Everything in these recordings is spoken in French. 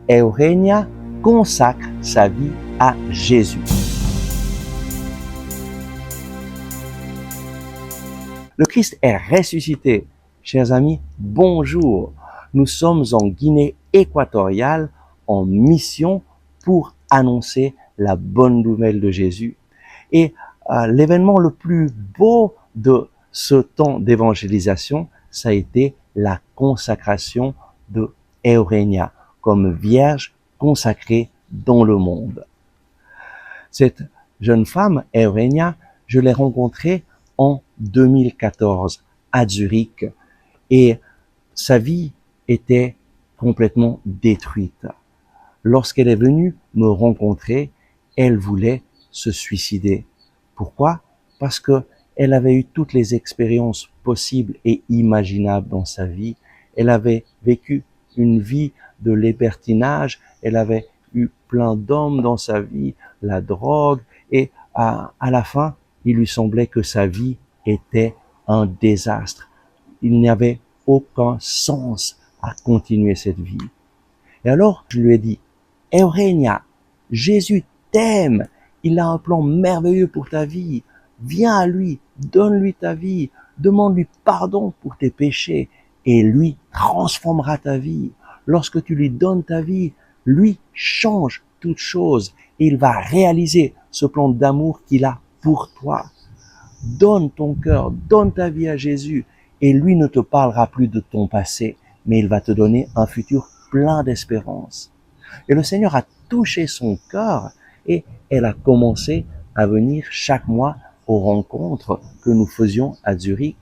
Eugenia consacre sa vie à Jésus. Le Christ est ressuscité. Chers amis, bonjour. Nous sommes en Guinée équatoriale en mission pour annoncer la bonne nouvelle de Jésus. Et l'événement le plus beau de ce temps d'évangélisation, ça a été la consacration de Eugenia comme vierge consacrée dans le monde. Cette jeune femme, Eugenia, je l'ai rencontrée en 2014 à Zurich et sa vie était complètement détruite. Lorsqu'elle est venue me rencontrer, elle voulait se suicider. Pourquoi? Parce que elle avait eu toutes les expériences possibles et imaginables dans sa vie. Elle avait vécu une vie de libertinage, elle avait eu plein d'hommes dans sa vie, la drogue, et à la fin, il lui semblait que sa vie était un désastre. Il n'y avait aucun sens à continuer cette vie. Et alors, je lui ai dit, Eugenia, Jésus t'aime, il a un plan merveilleux pour ta vie. Viens à lui, donne-lui ta vie, demande-lui pardon pour tes péchés et lui transformera ta vie. Lorsque tu lui donnes ta vie, lui change toutes choses et il va réaliser ce plan d'amour qu'il a pour toi. Donne ton cœur, donne ta vie à Jésus et lui ne te parlera plus de ton passé, mais il va te donner un futur plein d'espérance. Et le Seigneur a touché son cœur et elle a commencé à venir chaque mois aux rencontres que nous faisions à Zurich.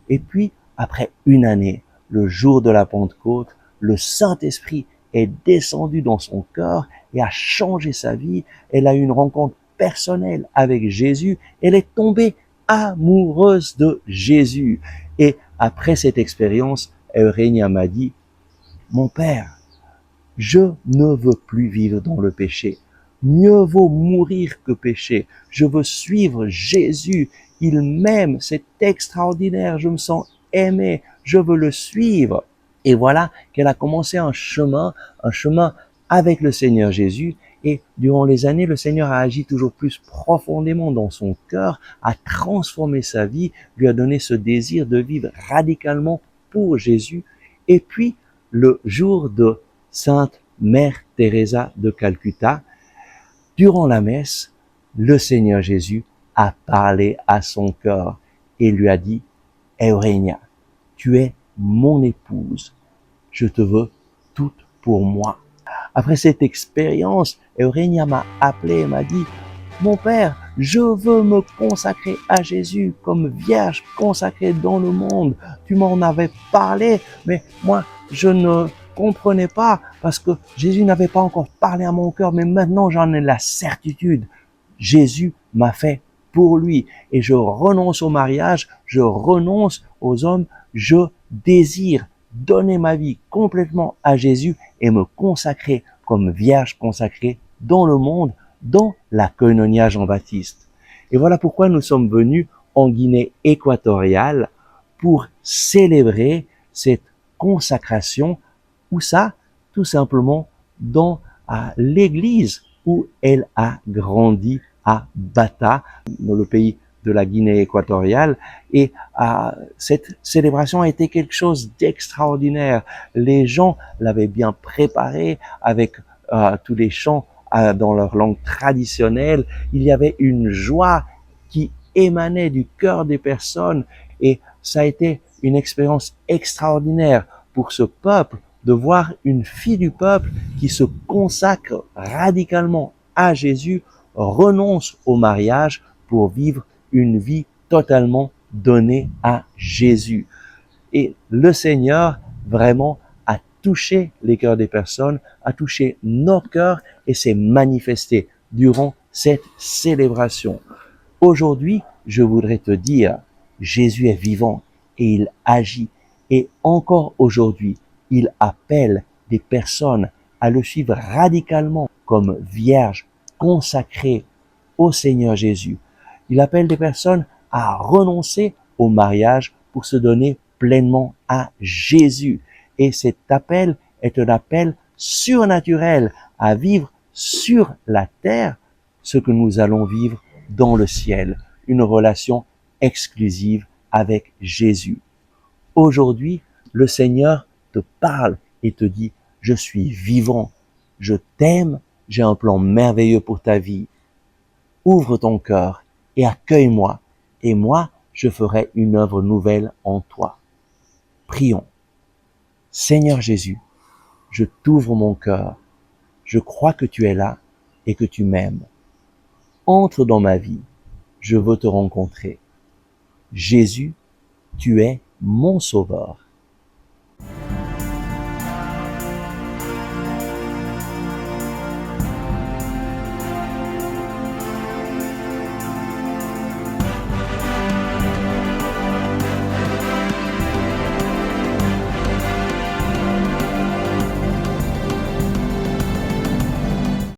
Et puis, après une année, le jour de la Pentecôte, le Saint-Esprit est descendu dans son cœur et a changé sa vie. Elle a eu une rencontre personnelle avec Jésus. Elle est tombée amoureuse de Jésus. Et après cette expérience, Eugenia m'a dit, mon père, je ne veux plus vivre dans le péché. Mieux vaut mourir que pécher. Je veux suivre Jésus. Il m'aime. C'est extraordinaire. Je me sens aimé. Je veux le suivre. Et voilà qu'elle a commencé un chemin avec le Seigneur Jésus. Et durant les années, le Seigneur a agi toujours plus profondément dans son cœur, a transformé sa vie, lui a donné ce désir de vivre radicalement pour Jésus. Et puis, le jour de Sainte Mère Teresa de Calcutta, durant la messe, le Seigneur Jésus a parlé à son cœur et lui a dit, Eugenia, tu es mon épouse, je te veux toute pour moi. Après cette expérience, Eugenia m'a appelé et m'a dit, mon père, je veux me consacrer à Jésus comme vierge consacrée dans le monde. Tu m'en avais parlé, mais moi, je ne comprenais pas parce que Jésus n'avait pas encore parlé à mon cœur, mais maintenant j'en ai la certitude. Jésus m'a fait pour lui et je renonce au mariage, je renonce aux hommes, je désire donner ma vie complètement à Jésus et me consacrer comme vierge consacrée dans le monde, dans la Koinonia Jean-Baptiste. Et voilà pourquoi nous sommes venus en Guinée équatoriale pour célébrer cette consacration. Où ça? Tout simplement dans l'église où elle a grandi à Bata, dans le pays de la Guinée équatoriale. Et cette célébration a été quelque chose d'extraordinaire. Les gens l'avaient bien préparée avec tous les chants dans leur langue traditionnelle. Il y avait une joie qui émanait du cœur des personnes et ça a été une expérience extraordinaire pour ce peuple de voir une fille du peuple qui se consacre radicalement à Jésus, renonce au mariage pour vivre une vie totalement donnée à Jésus. Et le Seigneur vraiment a touché les cœurs des personnes, a touché nos cœurs et s'est manifesté durant cette célébration. Aujourd'hui, je voudrais te dire, Jésus est vivant et il agit. Et encore aujourd'hui, il appelle des personnes à le suivre radicalement comme vierge consacrée au Seigneur Jésus. Il appelle des personnes à renoncer au mariage pour se donner pleinement à Jésus. Et cet appel est un appel surnaturel à vivre sur la terre ce que nous allons vivre dans le ciel, une relation exclusive avec Jésus. Aujourd'hui, le Seigneur te parle et te dit, je suis vivant, je t'aime, j'ai un plan merveilleux pour ta vie. Ouvre ton cœur et accueille-moi, et moi, je ferai une œuvre nouvelle en toi. Prions. Seigneur Jésus, je t'ouvre mon cœur, je crois que tu es là et que tu m'aimes. Entre dans ma vie, je veux te rencontrer. Jésus, tu es mon sauveur.